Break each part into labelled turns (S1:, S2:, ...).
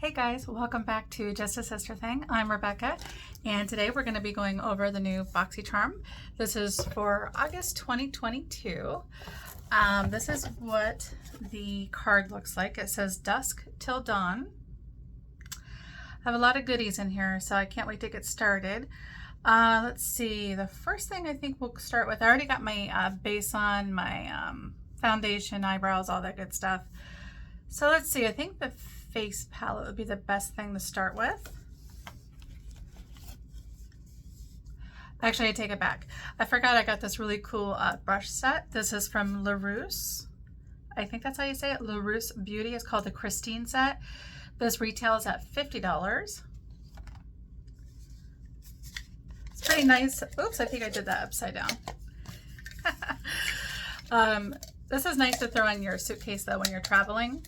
S1: Hey guys, welcome back to Just a Sister Thing. I'm Rebecca, and today we're going to be going over the new BoxyCharm. This is for August 2022. This is what the card looks like. It says dusk till dawn. I have a lot of goodies in here, so I can't wait to get started. Let's see, the first thing I think we'll start with, I already got my base on, my foundation, eyebrows, all that good stuff. So let's see, I think the face palette would be the best thing to start with. Actually, I take it back. I forgot I got this really cool brush set. This is from Laruce. I think that's how you say it. Laruce Beauty. It's called the Christine set. This retails at $50. It's pretty nice. Oops, I think I did that upside down. This is nice to throw in your suitcase though when you're traveling.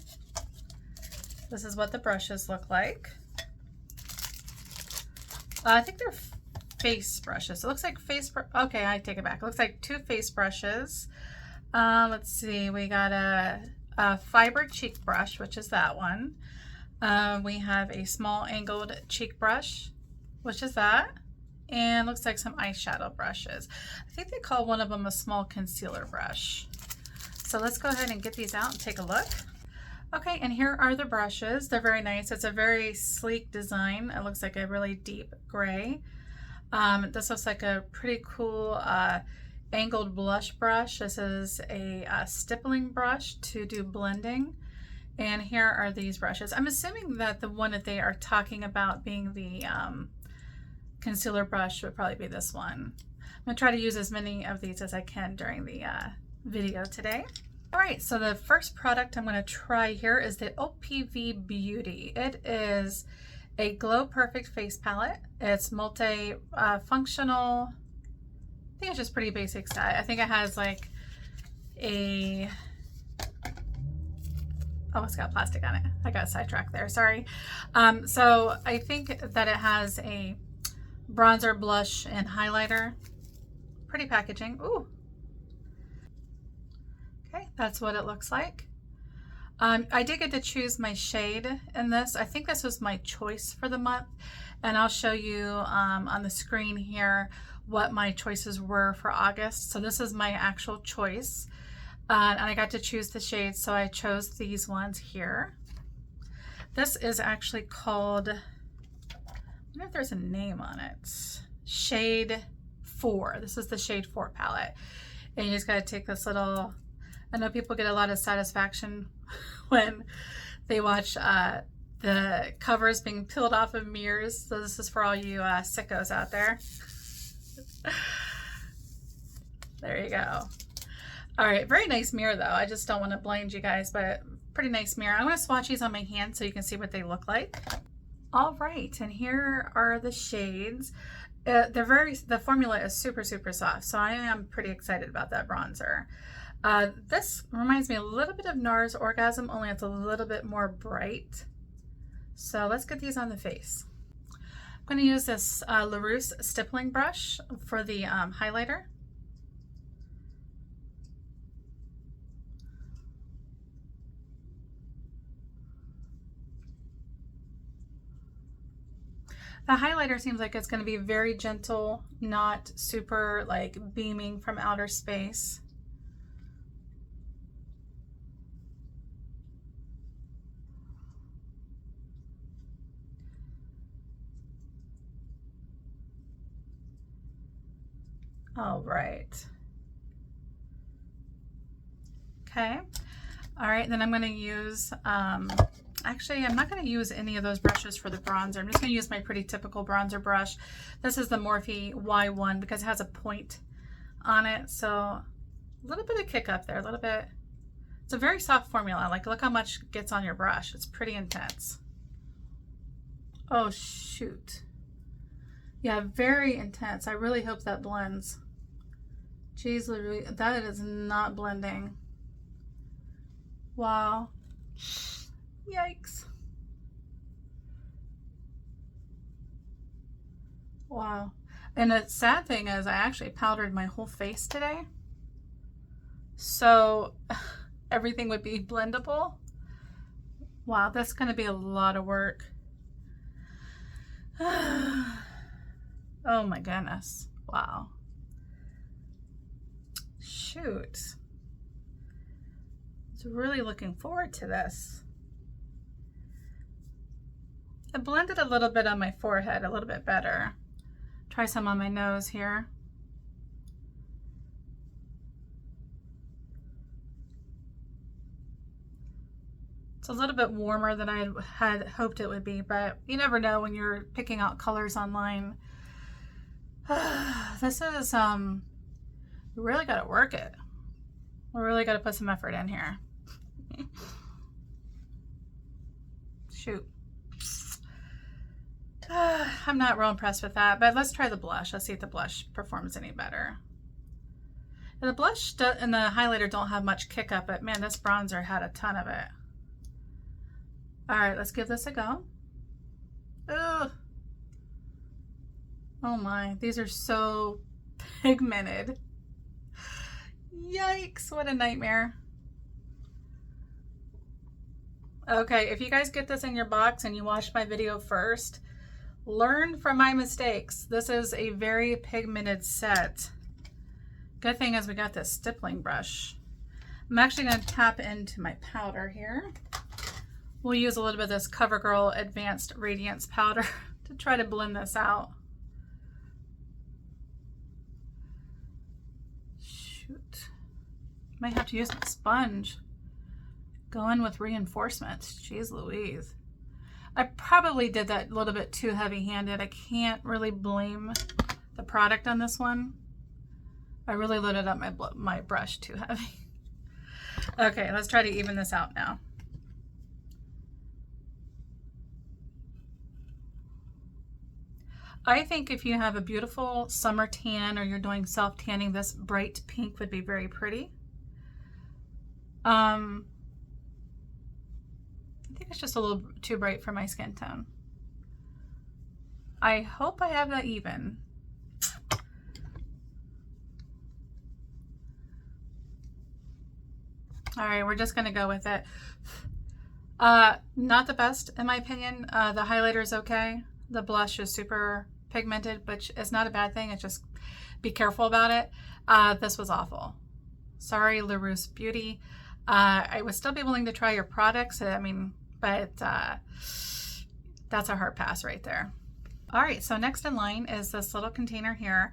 S1: This is what the brushes look like. I think they're face brushes. It looks like okay, I take it back. It looks like two face brushes. Let's see, we got a fiber cheek brush, which is that one. We have a small angled cheek brush, which is that. And looks like some eyeshadow brushes. I think they call one of them a small concealer brush. So let's go ahead and get these out and take a look. Okay, and here are the brushes. They're very nice. It's a very sleek design. It looks like a really deep gray. This looks like a pretty cool angled blush brush. This is a stippling brush to do blending. And here are these brushes. I'm assuming that the one that they are talking about being the concealer brush would probably be this one. I'm gonna try to use as many of these as I can during the video today. All right, so the first product I'm going to try here is the OPV Beauty. It is a Glow Perfect face palette. It's multi-functional. I think it's just pretty basic style. I think it has like a, oh, it's got plastic on it. I got sidetracked there, sorry. So I think that it has a bronzer, blush, and highlighter. Pretty packaging. Ooh. Okay, that's what it looks like. I did get to choose my shade in this. I think this was my choice for the month, and I'll show you on the screen here what my choices were for August. So this is my actual choice, and I got to choose the shades, so I chose these ones here. This is actually called, I wonder if there's a name on it. Shade 4. This is the Shade 4 palette, and you just got to take this little, I know people get a lot of satisfaction when they watch the covers being peeled off of mirrors. So this is for all you sickos out there. There you go. All right, very nice mirror though. I just don't want to blind you guys, but pretty nice mirror. I'm going to swatch these on my hand so you can see what they look like. All right, and here are the shades. The formula is super soft, so I am pretty excited about that bronzer. This reminds me a little bit of NARS Orgasm, only it's a little bit more bright. So let's get these on the face. I'm going to use this Laruce stippling brush for the highlighter. The highlighter seems like it's going to be very gentle, not super like beaming from outer space. All right. Okay. All right, then I'm going to use, actually, I'm not going to use any of those brushes for the bronzer. I'm just going to use my pretty typical bronzer brush. This is the Morphe Y1 because it has a point on it. So a little bit of kick up there, a little bit. It's a very soft formula. Like, look how much gets on your brush. It's pretty intense. Oh, shoot. Yeah, very intense. I really hope that blends. Jeez, literally, that is not blending. Wow. Yikes. Wow. And the sad thing is I actually powdered my whole face today. So everything would be blendable. Wow, that's going to be a lot of work. Oh my goodness. Wow. Shoot. I was really looking forward to this. I blended a little bit on my forehead, a little bit better. Try some on my nose here. It's a little bit warmer than I had hoped it would be, but you never know when you're picking out colors online. This is, you really got to work it. We really got to put some effort in here. Shoot. I'm not real impressed with that, but let's try the blush. Let's see if the blush performs any better. And the blush and the highlighter don't have much kick up, but man, this bronzer had a ton of it. All right, let's give this a go. Ugh. Oh my, these are so pigmented. Yikes, what a nightmare. Okay, if you guys get this in your box and you watch my video first, learn from my mistakes. This is a very pigmented set. Good thing is we got this stippling brush. I'm actually going to tap into my powder here. We'll use a little bit of this Covergirl Advanced Radiance powder to try to blend this out. Shoot. Might have to use my sponge. Go in with reinforcements. Jeez Louise. I probably did that a little bit too heavy-handed. I can't really blame the product on this one. I really loaded up my brush too heavy. Okay, let's try to even this out now. I think if you have a beautiful summer tan or you're doing self-tanning, this bright pink would be very pretty. I think it's just a little too bright for my skin tone. I hope I have that even. All right, we're just gonna go with it. Not the best in my opinion. The highlighter is okay. The blush is super pigmented, which is not a bad thing. It's just be careful about it. This was awful. Sorry, Laruce Beauty. I would still be willing to try your products. I mean, but that's a hard pass right there. All right, so next in line is this little container here.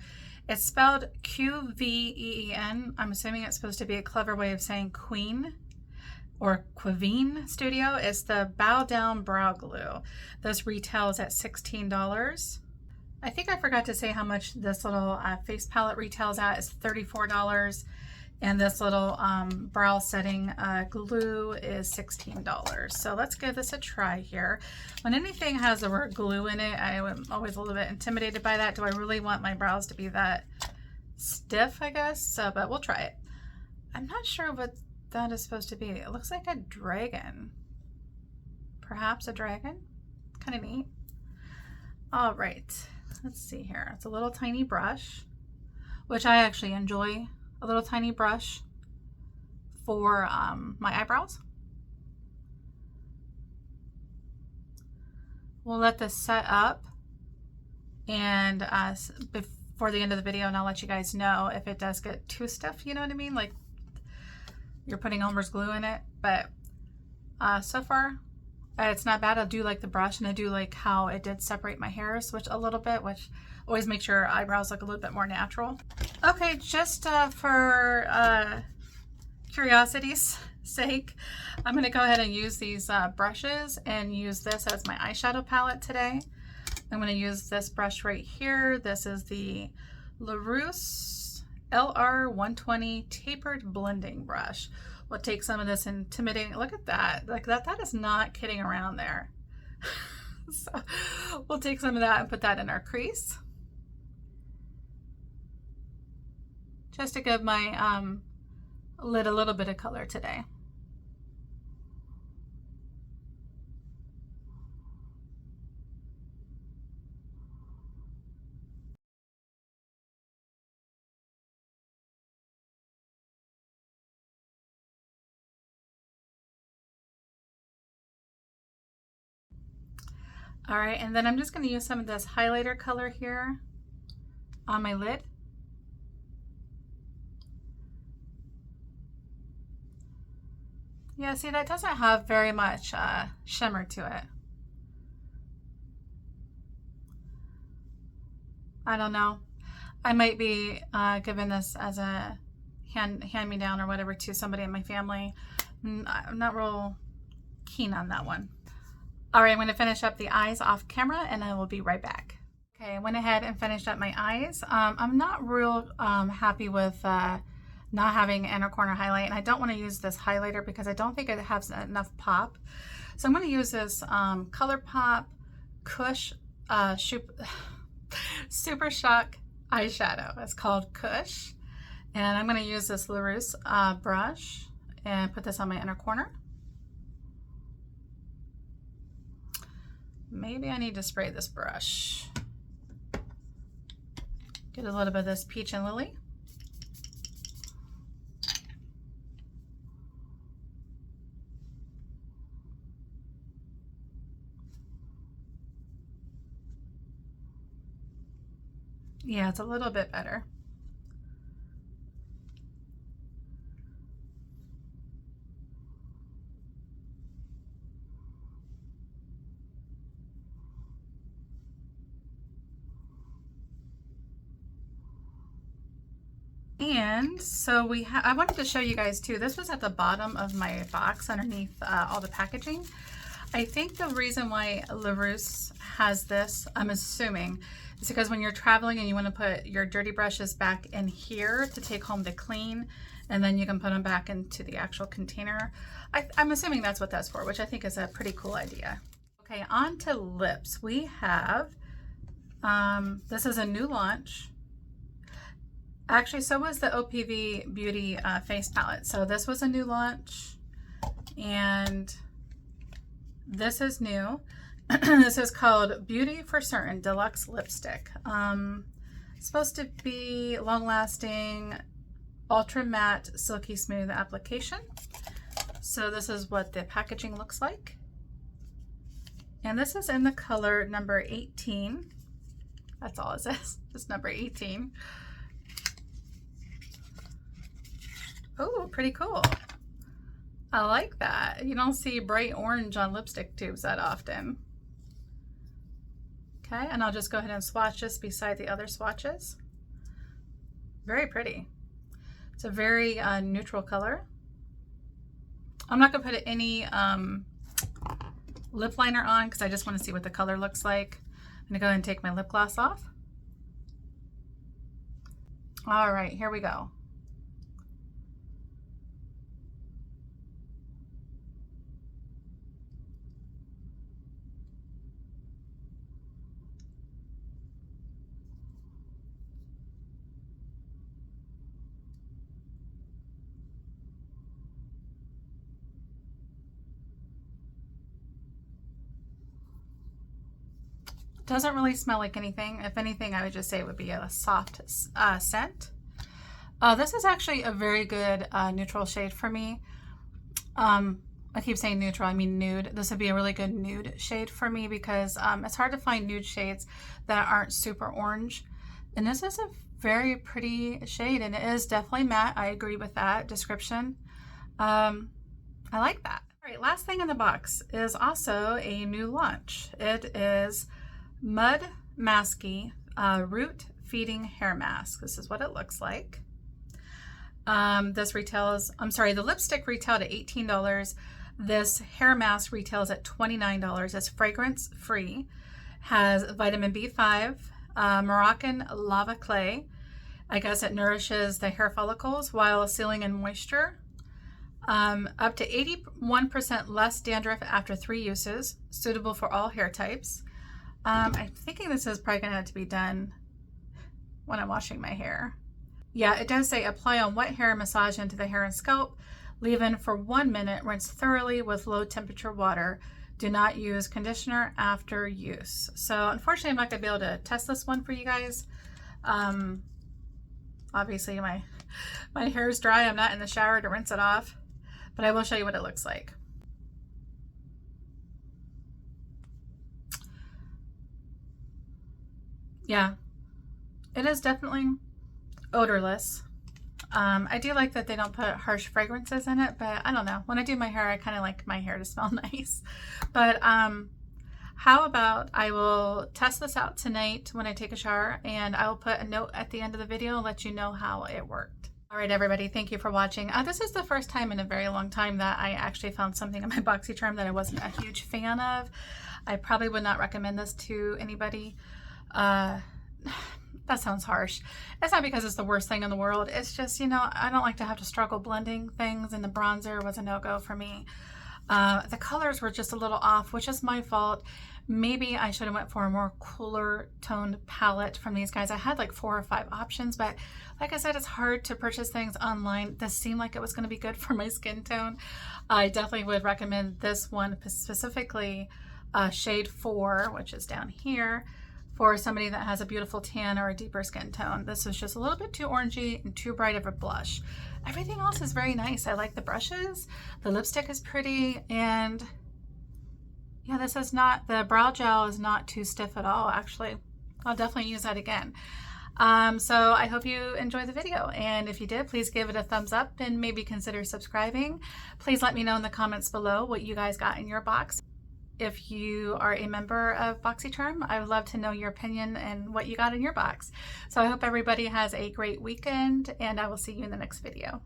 S1: It's spelled Qveen. I'm assuming it's supposed to be a clever way of saying Queen or Qveen Studio. It's the Bow Down Brow Glue. This retails at $16. I think I forgot to say how much this little face palette retails at. Is $34. And this little brow setting glue is $16. So let's give this a try here. When anything has the word glue in it, I am always a little bit intimidated by that. Do I really want my brows to be that stiff, I guess? So, but we'll try it. I'm not sure what that is supposed to be. It looks like a dragon. Perhaps a dragon? Kind of neat. All right, let's see here. It's a little tiny brush, which I actually enjoy. A little tiny brush for my eyebrows. We'll let this set up, and before the end of the video, and I'll let you guys know if it does get too stiff, you know what I mean? Like you're putting Elmer's glue in it, but so far it's not bad. I do like the brush, and I do like how it did separate my hairs a little bit, which always makes your eyebrows look a little bit more natural. Okay, just for curiosity's sake, I'm going to go ahead and use these brushes and use this as my eyeshadow palette today. I'm going to use this brush right here. This is the Laruce LR120 Tapered Blending Brush. We'll take some of this intimidating, look at that, like that is not kidding around there. So we'll take some of that and put that in our crease. Just to give my lid a little bit of color today. All right, and then I'm just going to use some of this highlighter color here on my lid. Yeah, see, that doesn't have very much shimmer to it. I don't know. I might be giving this as a hand-me-down or whatever to somebody in my family. I'm not real keen on that one. All right, I'm going to finish up the eyes off camera and I will be right back. Okay, I went ahead and finished up my eyes. I'm not real happy with not having inner corner highlight, and I don't want to use this highlighter because I don't think it has enough pop. So I'm going to use this ColourPop Kush Super Shock eyeshadow. It's called Kush, and I'm going to use this Laruce brush and put this on my inner corner. Maybe I need to spray this brush. Get a little bit of this Peach and Lily. Yeah, it's a little bit better. And so I wanted to show you guys too, this was at the bottom of my box underneath all the packaging. I think the reason why Laruce has this, I'm assuming, is because when you're traveling and you want to put your dirty brushes back in here to take home to clean, and then you can put them back into the actual container. I'm assuming that's what that's for, which I think is a pretty cool idea. Okay, on to lips. We have, this is a new launch. Actually, so was the OPV Beauty face palette. So this was a new launch, and this is new. This is called Beauty for Certain Deluxe Lipstick. Supposed to be long-lasting, ultra matte, silky smooth application. So this is what the packaging looks like. And this is in the color number 18. That's all it says, just number 18. Oh, pretty cool. I like that. You don't see bright orange on lipstick tubes that often. Okay, and I'll just go ahead and swatch this beside the other swatches. Very pretty. It's a very neutral color. I'm not gonna put any lip liner on because I just want to see what the color looks like. I'm gonna go ahead and take my lip gloss off. All right, here we go. Doesn't really smell like anything. If anything, I would just say it would be a soft scent. This is actually a very good neutral shade for me. I keep saying neutral, I mean nude. This would be a really good nude shade for me because it's hard to find nude shades that aren't super orange. And this is a very pretty shade, and it is definitely matte. I agree with that description. I like that. All right, last thing in the box is also a new launch. It is Mudmasky Root Feeding Hair Mask. This is what it looks like. This retails, I'm sorry, the lipstick retailed at $18. This hair mask retails at $29. It's fragrance free, has vitamin B5, Moroccan lava clay. I guess it nourishes the hair follicles while sealing in moisture. Up to 81% less dandruff after 3 uses, suitable for all hair types. I'm thinking this is probably gonna have to be done when I'm washing my hair. Yeah, it does say apply on wet hair, massage into the hair and scalp, leave in for 1 minute, rinse thoroughly with low temperature water. Do not use conditioner after use. So unfortunately, I'm not gonna be able to test this one for you guys. Obviously my hair is dry. I'm not in the shower to rinse it off, but I will show you what it looks like. Yeah, it is definitely odorless. I do like that they don't put harsh fragrances in it, but I don't know. When I do my hair, I kind of like my hair to smell nice. But how about I will test this out tonight when I take a shower, and I will put a note at the end of the video and let you know how it worked. All right, everybody, thank you for watching. This is the first time in a very long time that I actually found something in my BoxyCharm that I wasn't a huge fan of. I probably would not recommend this to anybody. That sounds harsh. It's not because it's the worst thing in the world. It's just, you know, I don't like to have to struggle blending things, and the bronzer was a no-go for me. The colors were just a little off, which is my fault. Maybe I should have went for a more cooler toned palette from these guys. I had like 4 or 5 options, but like I said, it's hard to purchase things online. This seemed like it was going to be good for my skin tone. I definitely would recommend this one specifically, shade 4, which is down here, for somebody that has a beautiful tan or a deeper skin tone. This is just a little bit too orangey and too bright of a blush. Everything else is very nice. I like the brushes. The lipstick is pretty, and yeah, this is not, the brow gel is not too stiff at all. Actually, I'll definitely use that again. So I hope you enjoyed the video, and if you did, please give it a thumbs up and maybe consider subscribing. Please let me know in the comments below what you guys got in your box. If you are a member of BoxyCharm, I would love to know your opinion and what you got in your box. So I hope everybody has a great weekend, and I will see you in the next video.